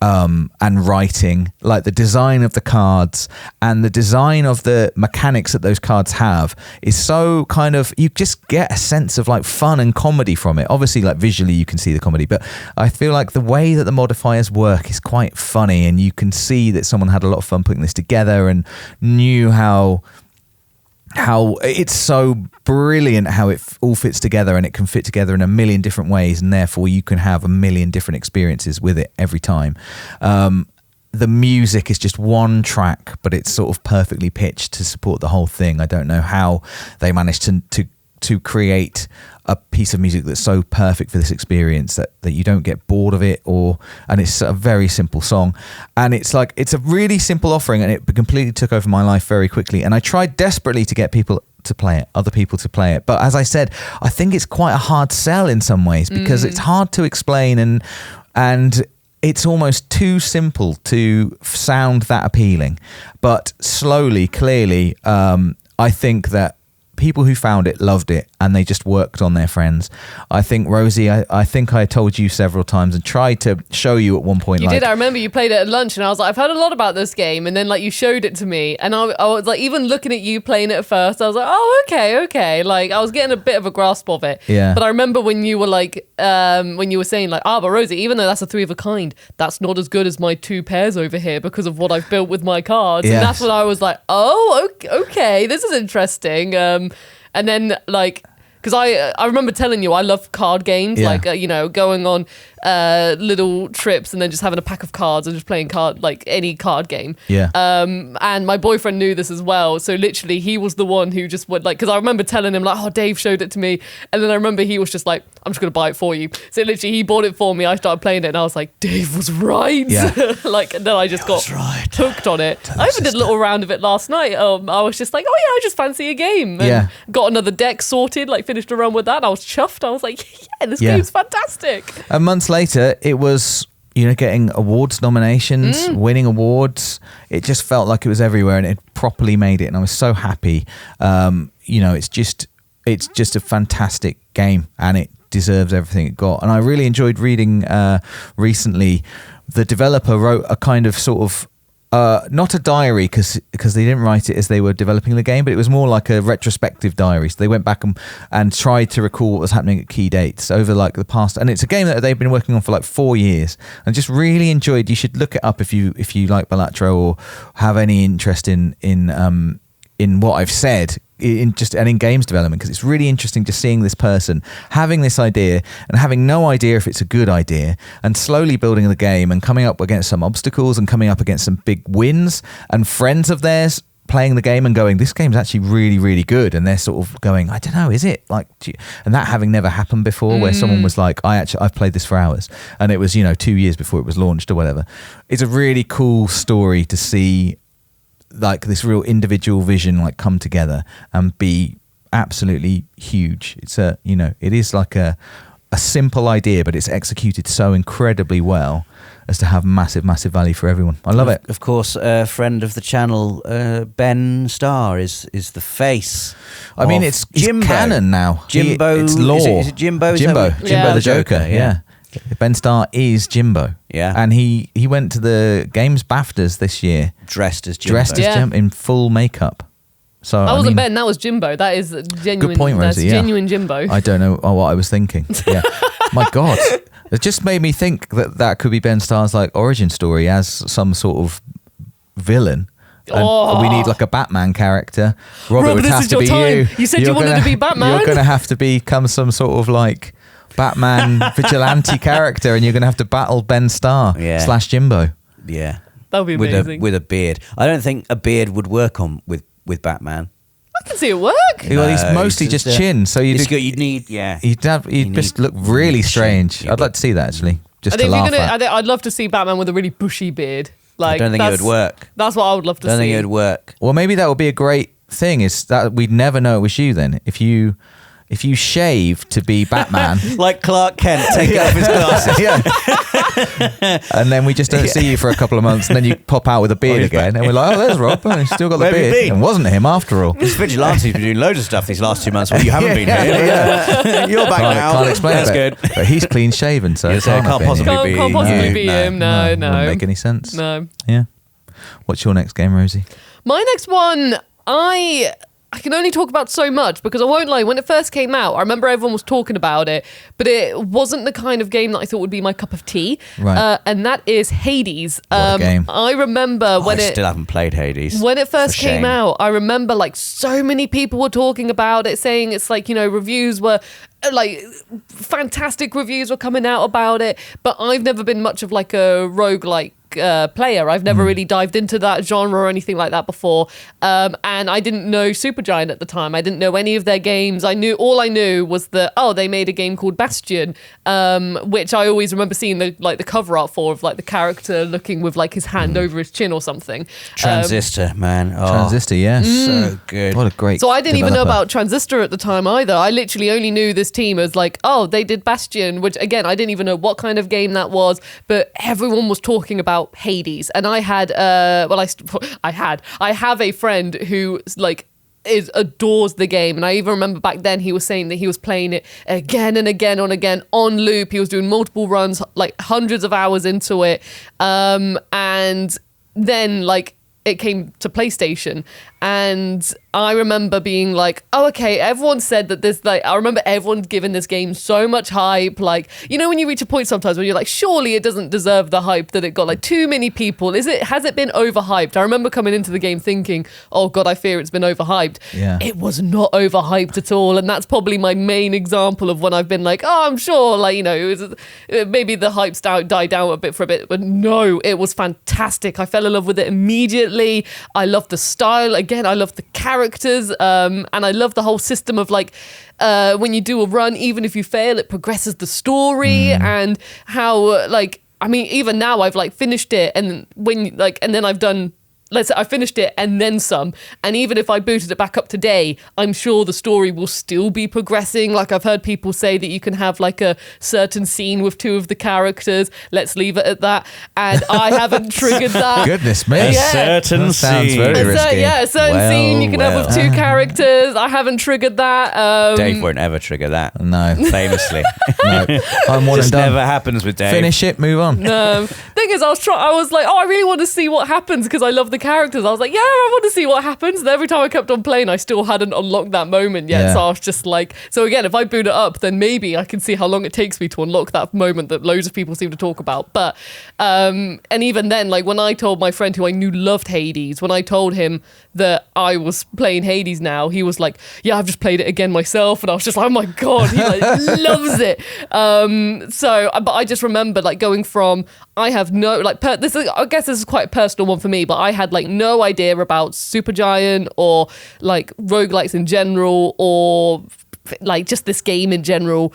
and writing, like the design of the cards and the design of the mechanics that those cards have is so kind of, you just get a sense of like fun and comedy from it. Obviously, like visually you can see the comedy, but I feel like the way that the modifiers work is quite funny, and you can see that someone had a lot of fun putting this together and knew how it's so brilliant how it all fits together, and it can fit together in a million different ways, and therefore you can have a million different experiences with it every time. The music is just one track, but it's sort of perfectly pitched to support the whole thing. I don't know how they managed to create a piece of music that's so perfect for this experience that you don't get bored of it, and it's a very simple song, and it's a really simple offering, and it completely took over my life very quickly. And I tried desperately to get people to play it, other people to play it, but as I said, I think it's quite a hard sell in some ways, because it's hard to explain, and it's almost too simple to sound that appealing. But slowly, clearly, I think that people who found it loved it, and they just worked on their friends. I think, Rosie, I think I told you several times and tried to show you at one point. You did. I remember you played it at lunch, and I was like, I've heard a lot about this game, and then like you showed it to me, and I was like, even looking at you playing it at first, I was like, oh, okay. Like I was getting a bit of a grasp of it. Yeah. But I remember when you were like, when you were saying like, but Rosie, even though that's a 3 of a kind, that's not as good as my 2 pairs over here because of what I've built with my cards. Yes. And that's when I was like, oh, okay, this is interesting. And then like, because I remember telling you I love card games, like going on little trips and then just having a pack of cards and just playing any card game. Yeah. And my boyfriend knew this as well, so literally he was the one who just went like, because I remember telling him like, oh, Dave showed it to me, and then I remember he was just like, I'm just gonna buy it for you. So literally he bought it for me. I started playing it, and I was like, Dave was right. Yeah. And then I just got hooked on it. I even did a little round of it last night. I was just like, oh yeah, I just fancy a game. And got another deck sorted, like finished a run with that. And I was chuffed. I was like, yeah, this game's fantastic. And months later, it was getting awards nominations, winning awards. It just felt like it was everywhere, and it properly made it. And I was so happy. It's just a fantastic game, and it deserves everything it got. And I really enjoyed reading recently. The developer wrote a kind of sort of not a diary because they didn't write it as they were developing the game, but it was more like a retrospective diary. So they went back and tried to recall what was happening at key dates over like the past. And it's a game that they've been working on for like 4 years, and just really enjoyed. You should look it up if you like Balatro or have any interest in what I've said. In games development, because it's really interesting just seeing this person having this idea and having no idea if it's a good idea, and slowly building the game and coming up against some obstacles and coming up against some big wins, and friends of theirs playing the game and going, this game's actually really, really good, and they're sort of going, I don't know, is it like, and that having never happened before, where someone was like, I've played this for hours, and it was 2 years before it was launched or whatever. It's a really cool story to see, like this real individual vision like come together and be absolutely huge. It's it is like a simple idea, but it's executed so incredibly well as to have massive value for everyone. I love it. Of course, a friend of the channel, Ben Starr, is the face. I mean, it's canon now. Jimbo, it's lore. Is it Jimbo? Jimbo the Joker. Yeah. Ben Starr is Jimbo. Yeah. And he went to the Games BAFTAs this year. Dressed as Jimbo. Jimbo in full makeup. So that wasn't Ben, that was Jimbo. That is genuine. Good point, Rosie. That's genuine Jimbo. I don't know what I was thinking. Yeah. My God. It just made me think that could be Ben Starr's like origin story as some sort of villain. And we need like a Batman character. Robert would have to be time. you. You said you wanted to be Batman. You're going to have to become some sort of like Batman vigilante character, and you're going to have to battle Ben Starr / Jimbo. Yeah. That would be amazing. With a beard. I don't think a beard would work on with Batman. I can see it work. Well, he's mostly just chin, so you'd need he'd just look really strange. I'd like to see that actually. Just to laugh at. I'd love to see Batman with a really bushy beard. Like, I don't think it would work. That's what I would love to see. I don't think it would work. Well, maybe that would be a great thing, is that we'd never know it was you then. If you shave to be Batman. Like Clark Kent taking off his glasses. And then we just don't see you for a couple of months, and then you pop out with a beard again, and we're like, there's Rob, and he's still got the beard. It wasn't him after all. This vigilante's been doing loads of stuff these last 2 months. Well, you haven't been here. You're back now. Can't explain That's it. good. But he's clean shaven, so it can't possibly be him. No. Wouldn't make any sense. No. Yeah. What's your next game, Rosie? My next one, I can only talk about so much, because I won't lie, when it first came out, I remember everyone was talking about it, but it wasn't the kind of game that I thought would be my cup of tea. Right. And that is Hades. What a game. I remember I still haven't played Hades. When it first came out, I remember like so many people were talking about it, saying it's like, reviews were like fantastic reviews were coming out about it, but I've never been much of like a roguelike player. I've never really dived into that genre or anything like that before, and I didn't know Supergiant at the time. I didn't know any of their games. All I knew was that they made a game called Bastion, which I always remember seeing the cover art for, of like the character looking with like his hand over his chin or something. Transistor, man. Transistor, yes. So good. What a great So I didn't even know developer. about Transistor at the time either. I literally only knew this team as like, they did Bastion, which again, I didn't even know what kind of game that was, but everyone was talking about Hades. And I had, I have a friend who like adores the game, and I even remember back then he was saying that he was playing it again and again and again on loop. He was doing multiple runs, like hundreds of hours into it, and then like it came to PlayStation, and I remember being like, okay, everyone said that this, like, I remember everyone giving this game so much hype, like, when you reach a point sometimes where you're like, surely it doesn't deserve the hype that it got, like too many people, has it been overhyped? I remember coming into the game thinking, oh god, I fear it's been overhyped. It was not overhyped at all, and that's probably my main example of when I've been like, I'm sure, like, it was, maybe the hype's died down a bit for a bit, but no, it was fantastic. I fell in love with it immediately. I loved the style. Again, I love the characters, and I love the whole system of like, when you do a run, even if you fail, it progresses the story, and how even now I've like finished it, and then I've done let's say I finished it and then some, and even if I booted it back up today, I'm sure the story will still be progressing. Like I've heard people say that you can have like a certain scene with 2 of the characters. Let's leave it at that. And I haven't triggered that. Goodness me. A certain sounds scene. very risky. A certain scene you can have with 2 characters. I haven't triggered that. Dave won't ever trigger that. No. Famously. No. I'm one Just and done. never happens with Dave. Finish it, move on. Thing is, I was like, oh, I really want to see what happens because I love the characters. I was like, yeah, I want to see what happens. And every time I kept on playing, I still hadn't unlocked that moment yet. Yeah. So I was just like, so again, if I boot it up, then maybe I can see how long it takes me to unlock that moment that loads of people seem to talk about. But, and even then, like when I told my friend who I knew loved Hades, when I told him that I was playing Hades now, he was like, yeah, I've just played it again myself. And I was just like, oh my God, he like loves it. But I just remember like going from, I have no, like, I guess this is quite a personal one for me, but I had like no idea about Supergiant or like roguelikes in general or like just this game in general,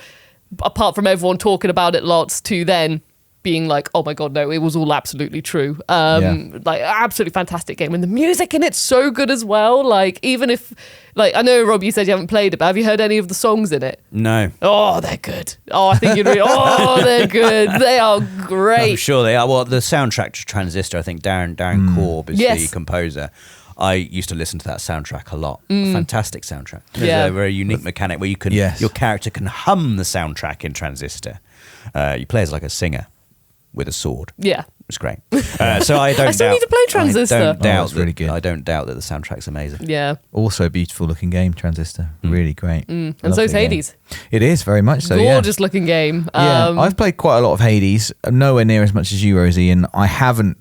apart from everyone talking about it lots, to then being like, oh my God, no, it was all absolutely true. Like absolutely fantastic game. And the music in it's so good as well. Like even if, like I know Rob, you said you haven't played it, but have you heard any of the songs in it? No. Oh, they're good. Oh, I think you'd really, they're good. They are great. I'm sure they are. Well, the soundtrack to Transistor, I think Darren Korb is the composer. I used to listen to that soundtrack a lot. Fantastic soundtrack. There's a very unique mechanic where you can your character can hum the soundtrack in Transistor. You play as like a singer with a sword. Yeah. It's great. So I don't. I still need to play Transistor. I don't doubt really good. I don't doubt that the soundtrack's amazing. Yeah. Also a beautiful looking game, Transistor. Really great. And so's Hades. It is very much so. Gorgeous looking game. Yeah, I've played quite a lot of Hades, nowhere near as much as you, Rosie, and I haven't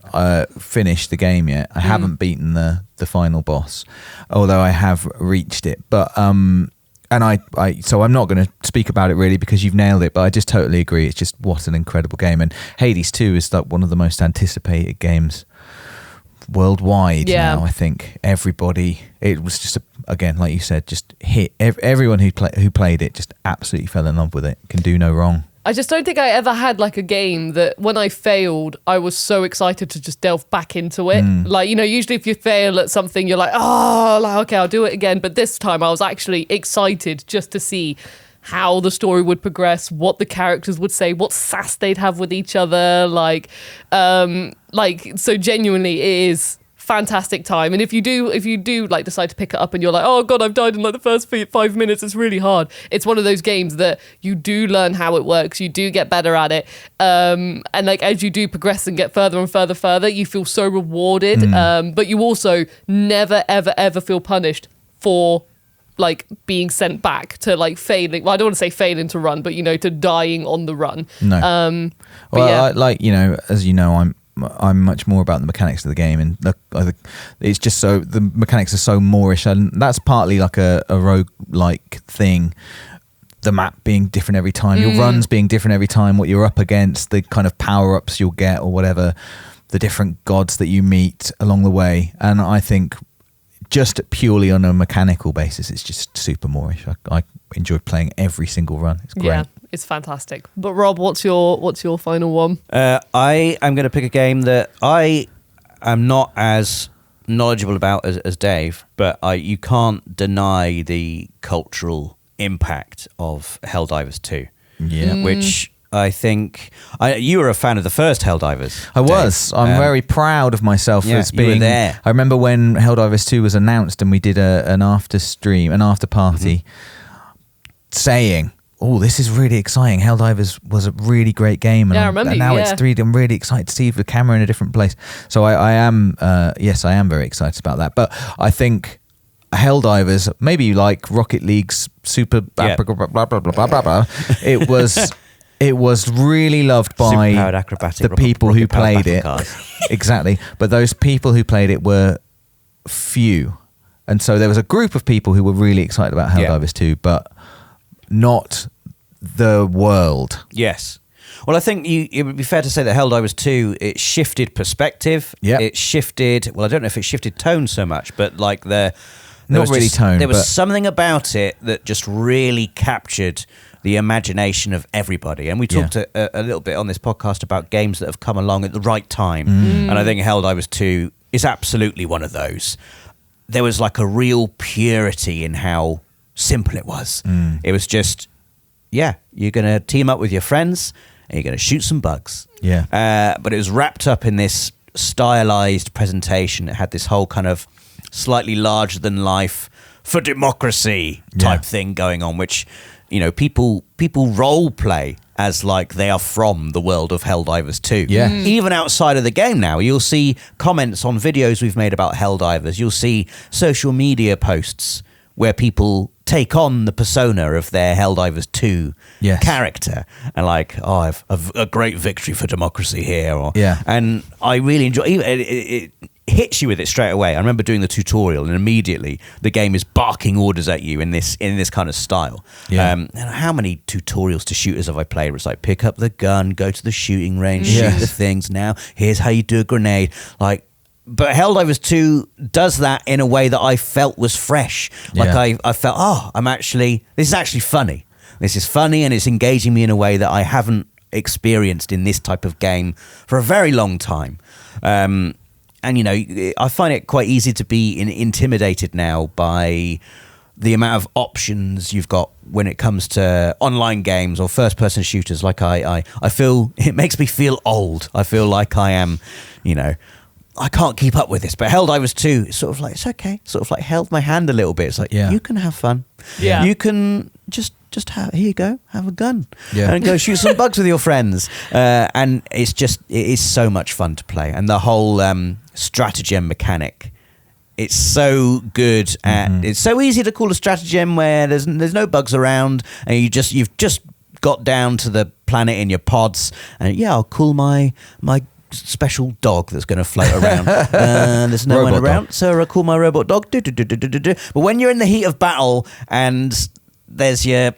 finished the game yet. I haven't beaten the final boss, although I have reached it. But so I'm not going to speak about it really because you've nailed it, but I just totally agree. It's just what an incredible game. And Hades 2 is like one of the most anticipated games worldwide now. I think everybody, it was just, again, like you said, just hit everyone who played it just absolutely fell in love with it. Can do no wrong. I just don't think I ever had like a game that when I failed, I was so excited to just delve back into it. Like, you know, usually if you fail at something, you're like, oh, like, okay, I'll do it again. But this time I was actually excited just to see how the story would progress, what the characters would say, what sass they'd have with each other. So genuinely it is fantastic time. And if you do like decide to pick it up and you're like, oh God, I've died in like the first 5 minutes, it's really hard. It's one of those games that you do learn how it works, you do get better at it. And like as you do progress and get further and further, you feel so rewarded. But you also never, ever feel punished for like being sent back to like failing. Well, I don't want to say failing to run, but you know, to dying on the run. No. As you know, I'm much more about the mechanics of the game, and it's just so the mechanics are so moorish, and that's partly like a rogue-like thing. The map being different every time, your runs being different every time, what you're up against, the kind of power-ups you'll get or whatever, the different gods that you meet along the way. And I think just purely on a mechanical basis, it's just super moorish. I enjoy playing every single run. It's great. Yeah, it's fantastic. But Rob, what's your final one? I am going to pick a game that I am not as knowledgeable about as Dave, but you can't deny the cultural impact of Helldivers 2. Yeah. Which I think you were a fan of the first Helldivers. I was. Dave. I'm very proud of myself as being you were there. I remember when Helldivers 2 was announced and we did an after party saying, oh, this is really exciting. Helldivers was a really great game. And, I remember. And now it's 3D. I'm really excited to see the camera in a different place. So I am very excited about that. But I think Helldivers, maybe you like Rocket League's super blah, blah, blah, blah, blah, blah, blah, blah. It was really loved by the people who played it. Exactly. But those people who played it were few. And so there was a group of people who were really excited about Helldivers 2, but not the world. Yes. Well, I think it would be fair to say that Helldivers 2, it shifted perspective. Yeah. It shifted, well, I don't know if it shifted tone so much, but like there was something about it that just really captured the imagination of everybody. And we talked a little bit on this podcast about games that have come along at the right time. And I think Helldivers 2 is absolutely one of those. There was like a real purity in how simple it was. It was just, you're going to team up with your friends and you're going to shoot some bugs. But it was wrapped up in this stylized presentation. It had this whole kind of slightly larger than life for democracy type thing going on, which, you know, people role play as like they are from the world of Helldivers 2. Even outside of the game now, you'll see comments on videos we've made about Helldivers. You'll see social media posts where people take on the persona of their Helldivers 2 character and like, I've a great victory for democracy here. And I really enjoy it. Hits you with it straight away. I remember doing the tutorial and immediately the game is barking orders at you in this kind of style. And how many tutorials to shooters have I played where it's like, pick up the gun, go to the shooting range, shoot the things, now here's how you do a grenade. Like, but Helldivers 2 does that in a way that I felt was fresh. Like I felt, this is actually funny. This is funny and it's engaging me in a way that I haven't experienced in this type of game for a very long time. And, you know, I find it quite easy to be intimidated now by the amount of options you've got when it comes to online games or first-person shooters. Like I feel, it makes me feel old. I feel like I am, you know, I can't keep up with this. But Helldivers 2, it's sort of like, it's okay. Sort of like held my hand a little bit. It's like, you can have fun. You can just have, here you go, have a gun and go shoot some bugs with your friends. And it is so much fun to play. And the whole stratagem mechanic, it's so good. It's so easy to call a stratagem where there's no bugs around and you've just got down to the planet in your pods and I'll call my special dog that's going to float around. There's no one around, so I call my robot dog. But when you're in the heat of battle and there's your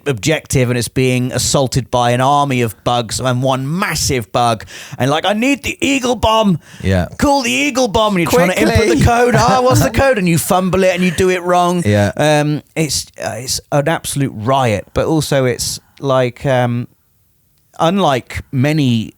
objective and it's being assaulted by an army of bugs and one massive bug, and like, I need the eagle bomb. Call the eagle bomb, and you're trying to input the code. What's the code? And you fumble it and you do it wrong. It's an absolute riot. But also it's like, unlike many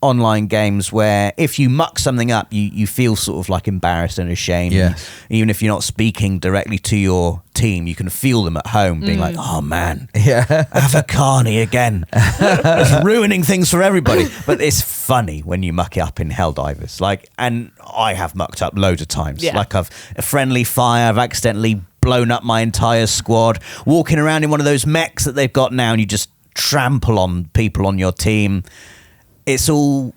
online games where if you muck something up, you feel sort of like embarrassed and ashamed. Even if you're not speaking directly to your team, you can feel them at home being like, oh man, Avakani again. It's ruining things for everybody. But it's funny when you muck it up in Helldivers. Like, and I have mucked up loads of times. Like a friendly fire, I've accidentally blown up my entire squad, walking around in one of those mechs that they've got now, and you just trample on people on your team. It's all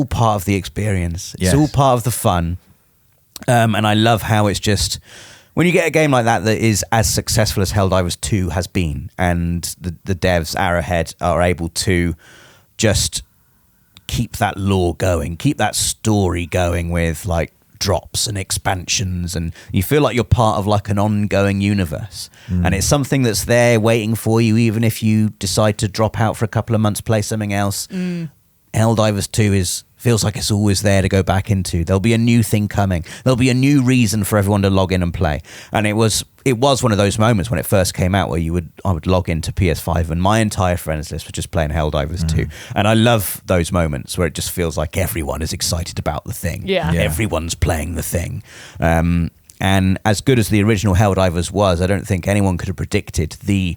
part of the experience. It's all part of the fun. And I love how it's just, when you get a game like that is as successful as Helldivers 2 has been, and the devs, Arrowhead, are able to just keep that lore going, keep that story going with like drops and expansions, and you feel like you're part of like an ongoing universe. And it's something that's there waiting for you, even if you decide to drop out for a couple of months, play something else. Helldivers 2 feels like it's always there to go back into. There'll be a new thing coming. There'll be a new reason for everyone to log in and play. And it was one of those moments when it first came out where I would log into PS5 and my entire friends list was just playing Helldivers 2. And I love those moments where it just feels like everyone is excited about the thing. Everyone's playing the thing. And as good as the original Helldivers was, I don't think anyone could have predicted the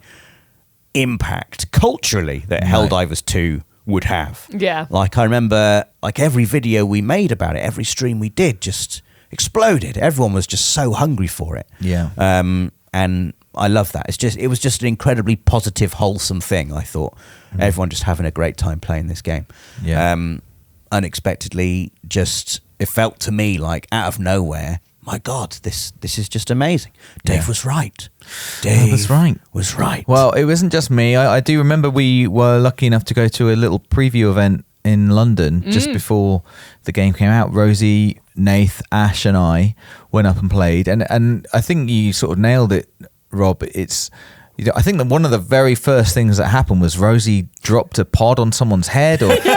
impact culturally that Helldivers 2 would have. Like, I remember like every video we made about it, every stream we did just exploded. Everyone was just so hungry for it. And I love that. It was just an incredibly positive, wholesome thing. I thought everyone just having a great time playing this game. Unexpectedly, just it felt to me like out of nowhere, my God, this is just amazing. Dave was right. Dave was right. Well, it wasn't just me. I do remember we were lucky enough to go to a little preview event in London just before the game came out. Rosie, Nath, Ash and I went up and played. And I think you sort of nailed it, Rob. It's I think that one of the very first things that happened was Rosie dropped a pod on someone's head. Or, we played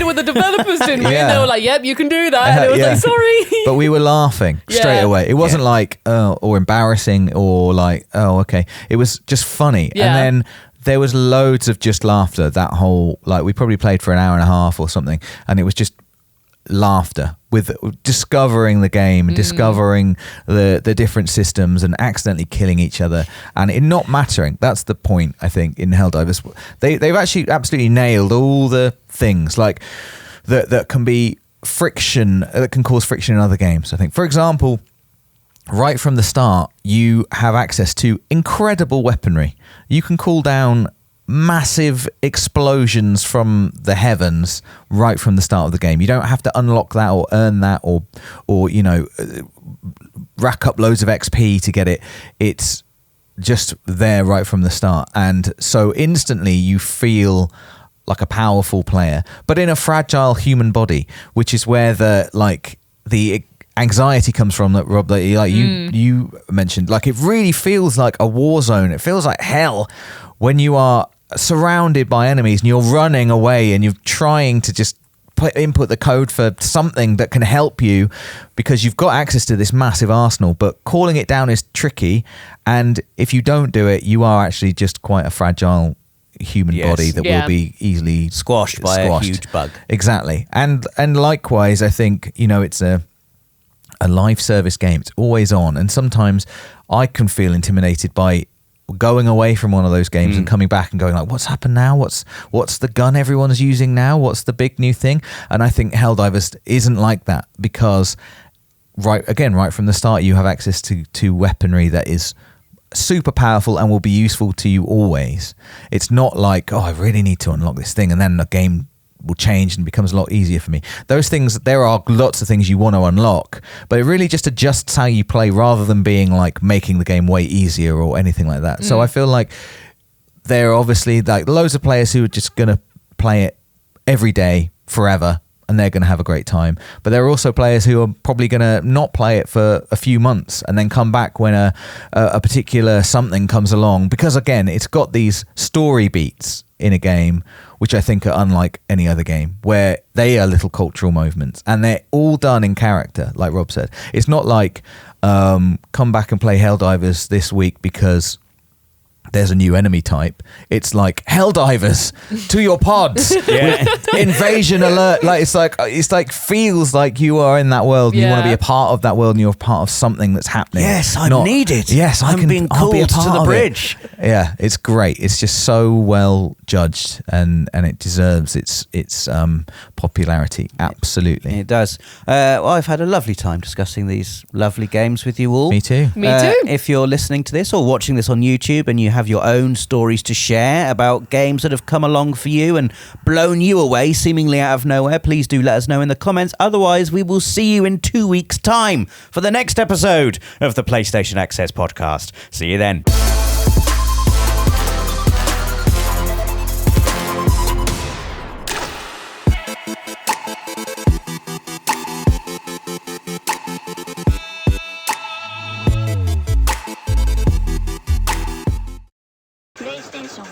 it with the developers, didn't we? Yeah. And they were like, "Yep, you can do that." And it was like, "Sorry." But we were laughing straight away. It wasn't like, or embarrassing or like, oh, okay. It was just funny. Yeah. And then there was loads of just laughter. That whole, like, we probably played for an hour and a half or something. And it was just laughter with discovering the game and discovering the different systems and accidentally killing each other and it not mattering. That's the point, I think, in Helldivers. They've actually absolutely nailed all the things like that can be friction, that can cause friction in other games. I think, for example, right from the start, you have access to incredible weaponry. You can call down massive explosions from the heavens right from the start of the game. You don't have to unlock that or earn that or you know, rack up loads of XP to get it. It's just there right from the start. And so instantly you feel like a powerful player, but in a fragile human body, which is where the anxiety comes from that, Rob, that you mentioned. Like, it really feels like a war zone. It feels like hell when you are surrounded by enemies and you're running away and you're trying to just input the code for something that can help you because you've got access to this massive arsenal, but calling it down is tricky. And if you don't do it, you are actually just quite a fragile human body that will be easily squashed by a huge bug. Exactly. And likewise, I think, you know, it's a live service game. It's always on. And sometimes I can feel intimidated by going away from one of those games and coming back and going like, what's happened now? What's the gun everyone's using now? What's the big new thing? And I think Helldivers isn't like that because right from the start, you have access to weaponry that is super powerful and will be useful to you always. It's not like, oh, I really need to unlock this thing and then the game will change and becomes a lot easier for me. Those things, there are lots of things you want to unlock, but it really just adjusts how you play rather than being like making the game way easier or anything like that. So I feel like there are obviously like loads of players who are just going to play it every day forever and they're going to have a great time. But there are also players who are probably going to not play it for a few months and then come back when a particular something comes along, because again, it's got these story beats in a game which I think are unlike any other game, where they are little cultural moments and they're all done in character, like Rob said. It's not like come back and play Helldivers this week because there's a new enemy type. It's like Helldivers to your pods. Invasion alert. Like it's like feels like you are in that world. You want to be a part of that world and you're part of something that's happening. Yes, I'm needed. Yes, I'm being called to the bridge. Yeah, it's great. It's just so well judged and it deserves its popularity. Absolutely. It does. Well, I've had a lovely time discussing these lovely games with you all. Me too. Me too. If you're listening to this or watching this on YouTube and you have your own stories to share about games that have come along for you and blown you away seemingly out of nowhere, please do let us know in the comments. Otherwise, we will see you in 2 weeks' time for the next episode of the PlayStation Access podcast. See you then. PlayStation